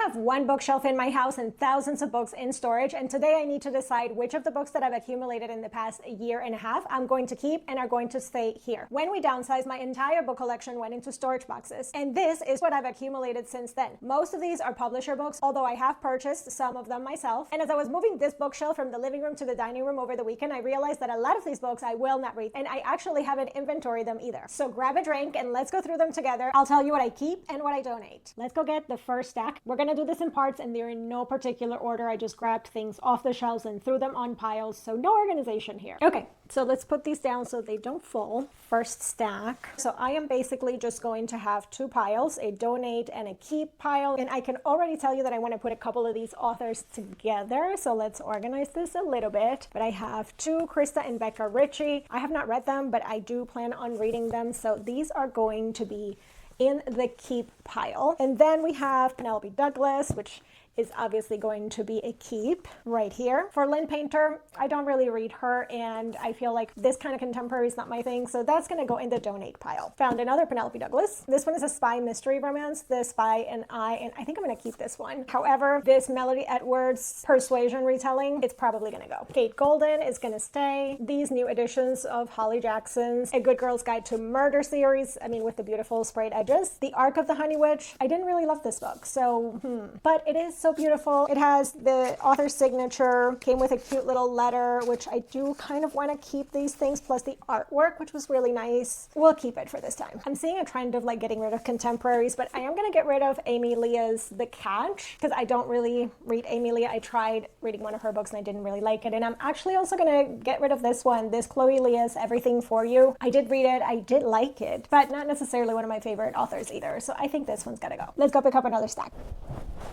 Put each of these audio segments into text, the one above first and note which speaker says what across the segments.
Speaker 1: have one bookshelf in my house and thousands of books in storage, and today I need to decide which of the books that I've accumulated in the past year and a half I'm going to keep and are going to stay here. When we downsized, my entire book collection went into storage boxes, and this is what I've accumulated since then. Most of these are publisher books, although I have purchased some of them myself. And as I was moving this bookshelf from the living room to the dining room over the weekend, I realized that a lot of these books I will not read, and I actually haven't inventoried them either. So grab a drink and let's go through them together. I'll tell you what I keep and what I donate. Let's go get the first stack. We're gonna do this in parts, and they're in no particular order. I just grabbed things off the shelves and threw them on piles, so no organization here. Okay, so let's put these down so they don't fall. First stack. So I am basically just going to have two piles, a donate and a keep pile, and I can already tell you that I want to put a couple of these authors together, so let's organize this a little bit. But I have two, Krista and Becca Ritchie. I have not read them, but I do plan on reading them, so these are going to be in the keep pile. And then we have Penelope Douglas, which is obviously going to be a keep right here. For Lynn Painter, I don't really read her, and I feel like this kind of contemporary is not my thing, so that's gonna go in the donate pile. Found another Penelope Douglas. This one is a spy mystery romance, The Spy and I think I'm gonna keep this one. However, this Melody Edwards Persuasion retelling, it's probably gonna go. Kate Golden is gonna stay. These new editions of Holly Jackson's A Good Girl's Guide to Murder series, I mean, with the beautiful sprayed edges. The Arc of the Honey Witch, I didn't really love this book, so but it is so beautiful. It has the author's signature, came with a cute little letter, which I do kind of want to keep these things, plus the artwork, which was really nice. We'll keep it for this time. I'm seeing a trend of like getting rid of contemporaries, but I am going to get rid of Amy Leah's The Catch, because I don't really read Amy Leah. I tried reading one of her books and I didn't really like it. And I'm actually also going to get rid of this one, this Chloe Leah's Everything for You. I did read it, I did like it, but not necessarily one of my favorite authors either. So I think this one's got to go. Let's go pick up another stack.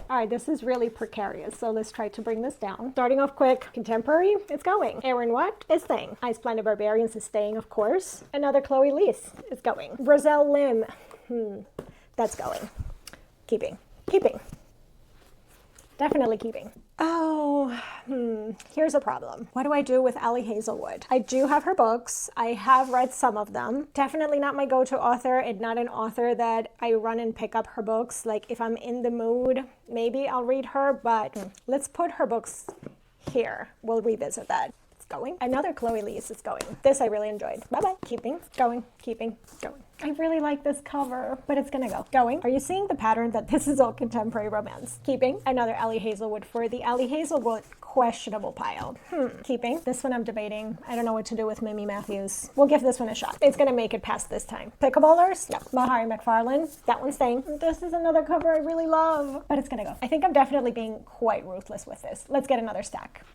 Speaker 1: All right, this is really precarious, so let's try to bring this down. Starting off quick, contemporary, it's going. Erin Watt is staying. Ice Planet Barbarians is staying, of course. Another Chloe Lees is going. Roselle Lim, that's going. Keeping. Definitely keeping. Oh, here's a problem. What do I do with Allie Hazelwood? I do have her books. I have read some of them. Definitely not my go-to author, and not an author that I run and pick up her books. Like if I'm in the mood, maybe I'll read her, but let's put her books here. We'll revisit that. It's going. Another Chloe Lees is going. This I really enjoyed. Bye-bye. Keeping, going, keeping, going. I really like this cover, but it's gonna go. Going. Are you seeing the pattern that this is all contemporary romance? Keeping. Another Allie Hazelwood for the Allie Hazelwood questionable pile. Keeping. This one I'm debating. I don't know what to do with Mimi Matthews. We'll give this one a shot. It's gonna make it past this time. Pickleballers? No. Mahari McFarlane? That one's staying. This is another cover I really love, but it's gonna go. I think I'm definitely being quite ruthless with this. Let's get another stack.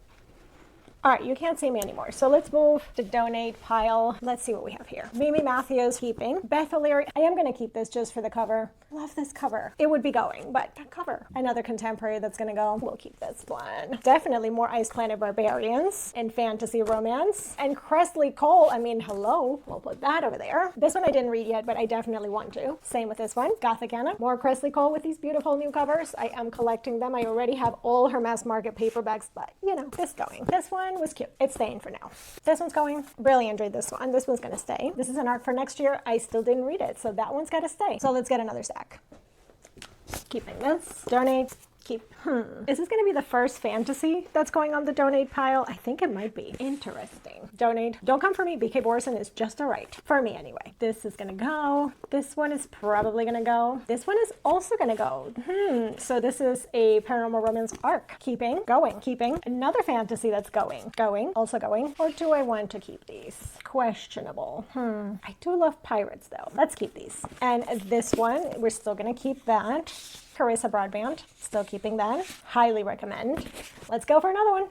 Speaker 1: All right, you can't see me anymore, so let's move to donate pile. Let's see what we have here. Mimi Matthews, keeping. Beth O'Leary, I am gonna keep this just for the cover. Love this cover. It would be going, but that cover. Another contemporary that's gonna go. We'll keep this one. Definitely more Ice Planet Barbarians and fantasy romance. And Cressley Cole, I mean, hello. We'll put that over there. This one I didn't read yet, but I definitely want to. Same with this one. Gothic Anna. More Cressley Cole with these beautiful new covers. I am collecting them. I already have all her mass market paperbacks, but you know, this going. This one was cute. It's staying for now. This one's going. Really enjoyed this one. This one's gonna stay. This is an arc for next year. I still didn't read it, so that one's gotta stay. So let's get another stack. Keeping this. Donate. Keep. Is this going to be the first fantasy that's going on the donate pile? I think it might be. Interesting. Donate. Don't come for me. BK Borson is just all right. For me, anyway. This is going to go. This one is probably going to go. This one is also going to go. So this is a paranormal romance arc. Keeping. Going. Keeping. Another fantasy that's going. Going. Also going. Or do I want to keep these? Questionable. I do love pirates, though. Let's keep these. And this one, we're still going to keep that. Carissa Broadband, still keeping that. Highly recommend. Let's go for another one.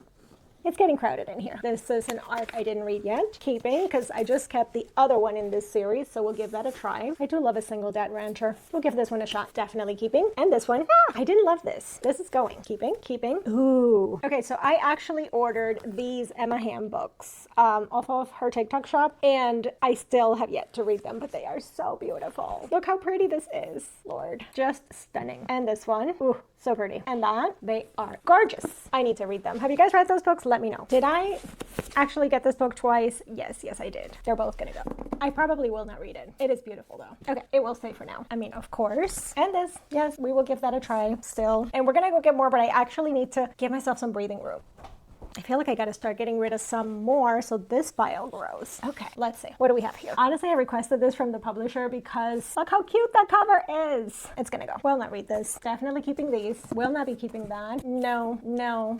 Speaker 1: It's getting crowded in here. This is an arc I didn't read yet. Keeping, because I just kept the other one in this series, so we'll give that a try. I do love a single dad rancher. We'll give this one a shot. Definitely keeping. And this one, I didn't love this. This is going. Keeping, keeping. Ooh. Okay, so I actually ordered these Emma Hamm books off of her TikTok shop, and I still have yet to read them, but they are so beautiful. Look how pretty this is, Lord. Just stunning. And this one, ooh, So pretty. And that, they are gorgeous. I need to read them. Have you guys read those books? Let me know. Did I actually get this book twice? Yes, I did. They're both gonna go. I probably will not read it. It is beautiful though. Okay, it will stay for now. I mean, of course. And this, yes, we will give that a try still. And we're gonna go get more, but I actually need to give myself some breathing room. I feel like I gotta start getting rid of some more so this pile grows. Okay, let's see. What do we have here? Honestly, I requested this from the publisher because look how cute that cover is. It's gonna go. Will not read this. Definitely keeping these. Will not be keeping that. No.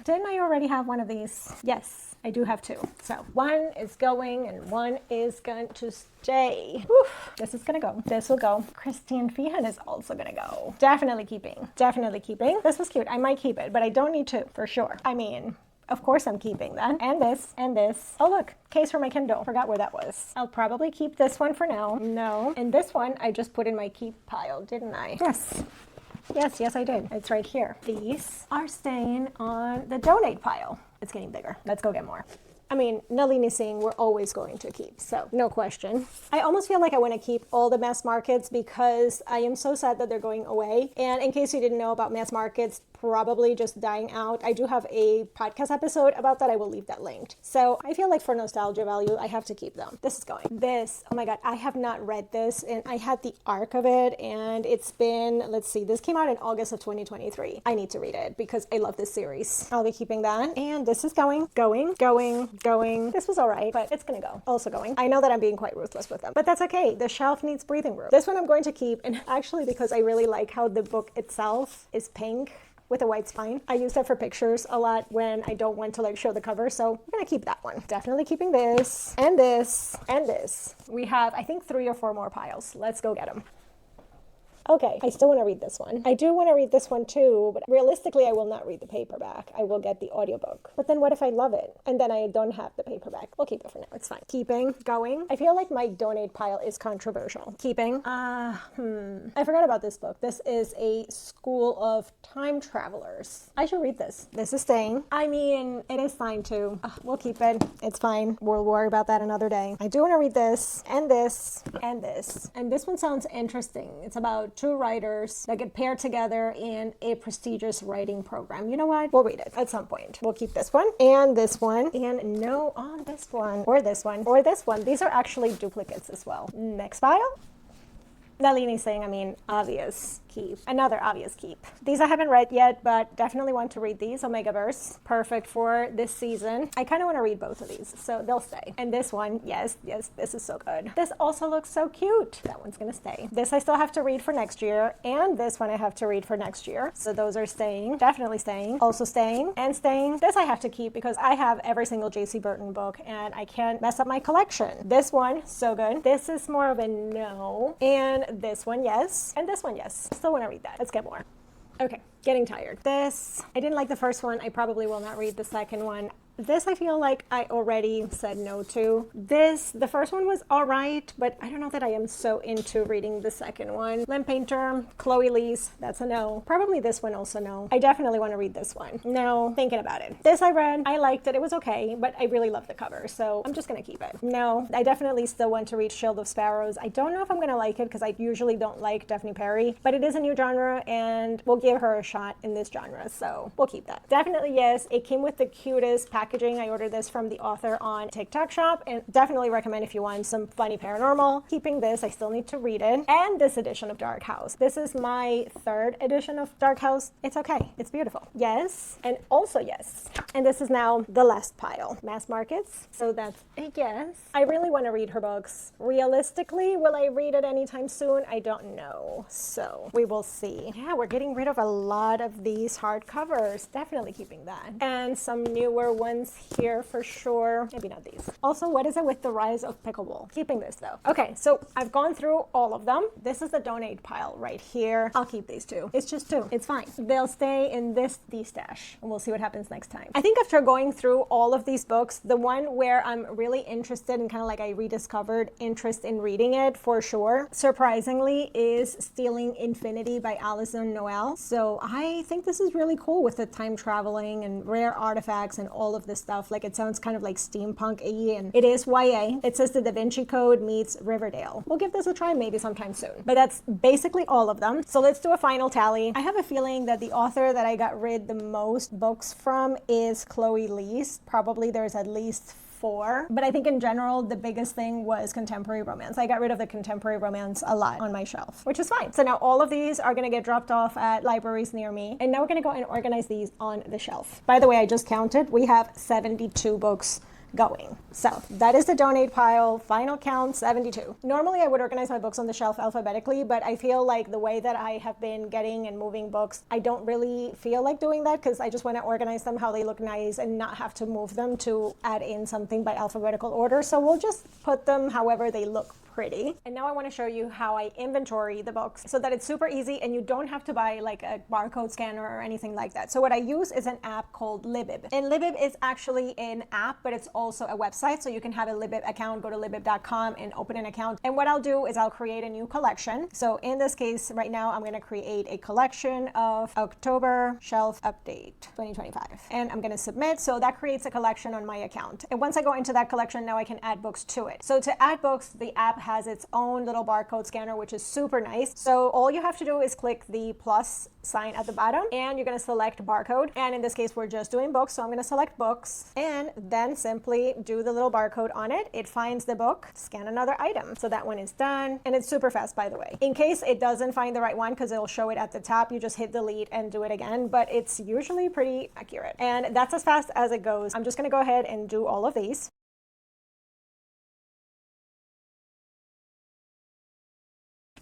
Speaker 1: Didn't I already have one of these? Yes, I do have two. So one is going and one is going to stay. Whew. This is gonna go. This will go. Christine Feehan is also gonna go. Definitely keeping. Definitely keeping. This was cute. I might keep it, but I don't need to for sure. I mean, of course I'm keeping that. And this, and this. Oh look, case for my Kindle. Forgot where that was. I'll probably keep this one for now. No. And this one I just put in my keep pile, didn't I? Yes. Yes, I did. It's right here. These are staying on the donate pile. It's getting bigger. Let's go get more. I mean, Nalini Singh, we're always going to keep, so no question. I almost feel like I want to keep all the mass markets because I am so sad that they're going away. And in case you didn't know about mass markets, probably just dying out. I do have a podcast episode about that. I will leave that linked. So I feel like for nostalgia value, I have to keep them. This is going. This, oh my God, I have not read this and I had the arc of it and it's been, let's see, this came out in August of 2023. I need to read it because I love this series. I'll be keeping that. And this is going. This was all right, but it's gonna go. Also going. I know that I'm being quite ruthless with them, but that's okay. The shelf needs breathing room. This one I'm going to keep, and actually because I really like how the book itself is pink with a white spine. I use that for pictures a lot when I don't want to like show the cover, so I'm gonna keep that one. Definitely keeping this, and this, and this. We have, I think, 3 or 4 more piles. Let's go get them. Okay, I still want to read this one. I do want to read this one too, but realistically, I will not read the paperback. I will get the audiobook. But then what if I love it? And then I don't have the paperback. We'll keep it for now. It's fine. Keeping. Going. I feel like my donate pile is controversial. Keeping. I forgot about this book. This is a School of Time Travelers. I should read this. This is staying. I mean, it is fine too. We'll keep it. It's fine. We'll worry about that another day. I do want to read this, and this, and this. And this one sounds interesting. It's about 2 writers that get paired together in a prestigious writing program. You know what? We'll read it at some point. We'll keep this one and this one and no on this one or this one or this one. These are actually duplicates as well. Next file. Nalini saying, I mean, obvious keep. Another obvious keep. These I haven't read yet, but definitely want to read these. Omegaverse. Perfect for this season. I kind of want to read both of these, so they'll stay. And this one, yes, this is so good. This also looks so cute. That one's gonna stay. This I still have to read for next year, and this one I have to read for next year. So those are staying. Definitely staying. Also staying and staying. This I have to keep because I have every single J.C. Burton book, and I can't mess up my collection. This one, so good. This is more of a no. And this one, yes. And this one, yes. Still want to read that. Let's get more. Okay, getting tired. This, I didn't like the first one. I probably will not read the second one. This I feel like I already said no to. This, the first one was all right, but I don't know that I am so into reading the second one. Lynn Painter, Chloe Lee's, that's a no. Probably this one also no. I definitely want to read this one. No, thinking about it. This I read, I liked it, it was okay, but I really love the cover, so I'm just gonna keep it. No, I definitely still want to read Shield of Sparrows. I don't know if I'm gonna like it because I usually don't like Daphne Perry, but it is a new genre and we'll give her a shot in this genre, so we'll keep that. Definitely yes, it came with the cutest packaging. I ordered this from the author on TikTok shop and definitely recommend if you want some funny paranormal. Keeping this, I still need to read it. And this edition of Dark House. This is my 3rd edition of Dark House. It's okay. It's beautiful. Yes. And also yes. And this is now the last pile. Mass markets. So that's a yes. I really want to read her books. Realistically, will I read it anytime soon? I don't know. So we will see. Yeah, we're getting rid of a lot of these hardcovers. Definitely keeping that. And some newer ones here for sure. Maybe not these. Also, what is it with the rise of pickleball? Keeping this though. Okay, so I've gone through all of them. This is the donate pile right here. I'll keep these 2. It's just 2. It's fine. They'll stay in this stash and we'll see what happens next time. I think after going through all of these books, the one where I'm really interested and kind of like I rediscovered interest in reading it for sure, surprisingly, is Stealing Infinity by Alison Noel. So I think this is really cool with the time traveling and rare artifacts and all of this stuff. Like, it sounds kind of like steampunk-y, and it is YA. It says the Da Vinci Code meets Riverdale. We'll give this a try maybe sometime soon. But that's basically all of them. So let's do a final tally. I have a feeling that the author that I got rid the most books from is Chloe Lee's. Probably there's at least 4, but I think in general the biggest thing was contemporary romance. I got rid of the contemporary romance a lot on my shelf, which is fine. So now all of these are going to get dropped off at libraries near me, and now we're going to go and organize these on the shelf. By the way, I just counted. We have 72 books going. So that is the donate pile. Final count 72. Normally I would organize my books on the shelf alphabetically, but I feel like the way that I have been getting and moving books, I don't really feel like doing that, because I just want to organize them how they look nice and not have to move them to add in something by alphabetical order. So we'll just put them however they look pretty. And now I want to show you how I inventory the books so that it's super easy and you don't have to buy like a barcode scanner or anything like that. So what I use is an app called Libib. And Libib is actually an app, but it's also a website. So you can have a Libib account, go to libib.com and open an account. And what I'll do is I'll create a new collection. So in this case, right now, I'm going to create a collection of October Shelf Update 2025. And I'm going to submit. So that creates a collection on my account. And once I go into that collection, now I can add books to it. So to add books, the app has its own little barcode scanner, which is super nice. So all you have to do is click the plus sign at the bottom and you're going to select barcode. And in this case, we're just doing books. So I'm going to select books and then simply do the little barcode on it. It finds the book, scan another item. So that one is done. And it's super fast, by the way. In case it doesn't find the right one, because it'll show it at the top, you just hit delete and do it again. But it's usually pretty accurate. And that's as fast as it goes. I'm just going to go ahead and do all of these.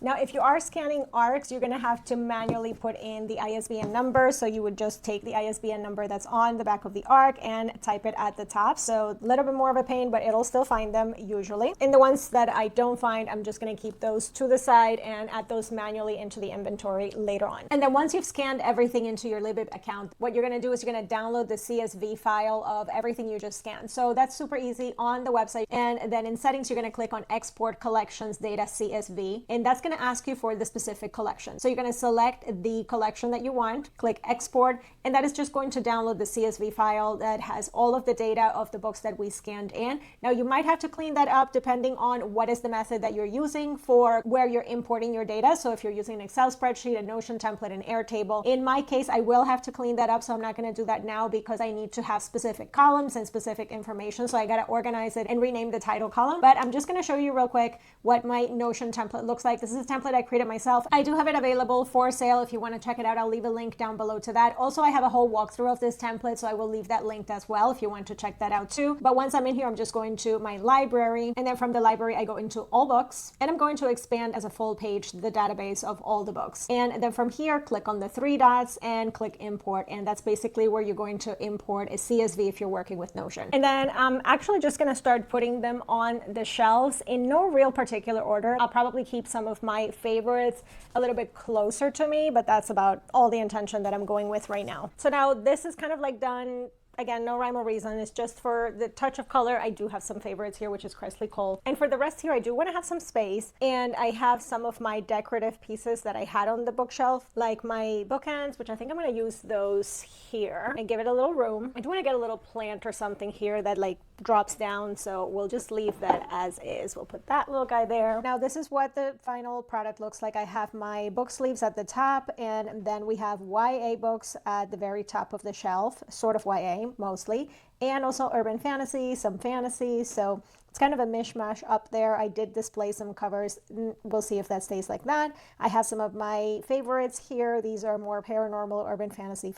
Speaker 1: Now, if you are scanning ARCs, you're going to have to manually put in the ISBN number. So you would just take the ISBN number that's on the back of the ARC and type it at the top. So a little bit more of a pain, but it'll still find them usually. And the ones that I don't find, I'm just going to keep those to the side and add those manually into the inventory later on. And then once you've scanned everything into your Libib account, what you're going to do is you're going to download the CSV file of everything you just scanned. So that's super easy on the website. And then in settings, you're going to click on Export Collections Data CSV. And that's going to ask you for the specific collection. So you're going to select the collection that you want, click export, and that is just going to download the CSV file that has all of the data of the books that we scanned in. Now you might have to clean that up depending on what is the method that you're using for where you're importing your data. So if you're using an Excel spreadsheet, a Notion template, an Airtable, in my case, I will have to clean that up. So I'm not going to do that now because I need to have specific columns and specific information. So I got to organize it and rename the title column. But I'm just going to show you real quick what my Notion template looks like. This is a template I created myself. I do have it available for sale if you want to check it out. I'll leave a link down below to that. Also, I have a whole walkthrough of this template, so I will leave that linked as well if you want to check that out too. But once I'm in here, I'm just going to my library, and then from the library, I go into all books, and I'm going to expand as a full page the database of all the books. And then from here, click on the 3 dots and click import, and that's basically where you're going to import a CSV if you're working with Notion. And then I'm actually just going to start putting them on the shelves in no real particular order. I'll probably keep some of my favorites a little bit closer to me, but that's about all the intention that I'm going with right now. So now this is kind of like done. Again, no rhyme or reason. It's just for the touch of color. I do have some favorites here, which is Cressley Cole. And for the rest here, I do want to have some space. And I have some of my decorative pieces that I had on the bookshelf, like my bookends, which I think I'm going to use those here and give it a little room. I do want to get a little plant or something here that like drops down. So we'll just leave that as is. We'll put that little guy there. Now this is what the final product looks like. I have my book sleeves at the top, and then we have YA books at the very top of the shelf, sort of YA mostly, and also urban fantasy, some fantasy. So it's kind of a mishmash up there. I did display some covers. We'll see if that stays like that. I have some of my favorites here. These are more paranormal, urban fantasy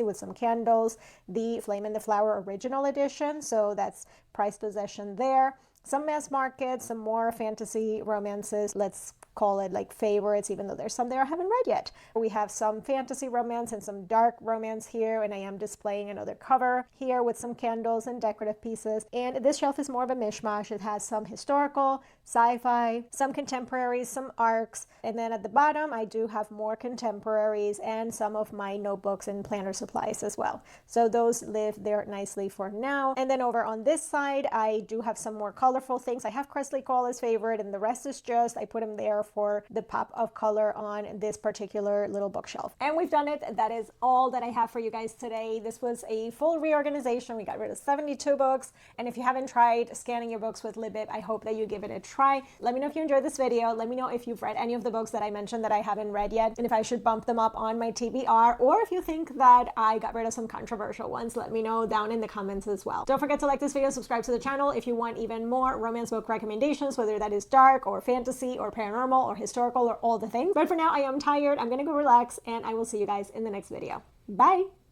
Speaker 1: with some candles. The Flame and the Flower original edition. So that's prized possession there. Some mass market, some more fantasy romances. Let's call it like favorites, even though there's some there I haven't read yet. We have some fantasy romance and some dark romance here, and I am displaying another cover here with some candles and decorative pieces. And this shelf is more of a mishmash. It has some historical, sci-fi, some contemporaries, some arcs, and then at the bottom I do have more contemporaries and some of my notebooks and planner supplies as well. So those live there nicely for now. And then over on this side, I do have some more colorful things. I have Cressley Cole as favorite, and the rest is just, I put them there for the pop of color on this particular little bookshelf. And we've done it. That is all that I have for you guys today. This was a full reorganization. We got rid of 72 books. And if you haven't tried scanning your books with Libib, I hope that you give it a try. Let me know if you enjoyed this video. Let me know if you've read any of the books that I mentioned that I haven't read yet, and if I should bump them up on my TBR, or if you think that I got rid of some controversial ones, let me know down in the comments as well. Don't forget to like this video, subscribe to the channel if you want even more romance book recommendations, whether that is dark or fantasy or paranormal or historical or all the things. But for now, I am tired. I'm gonna go relax, and I will see you guys in the next video. Bye!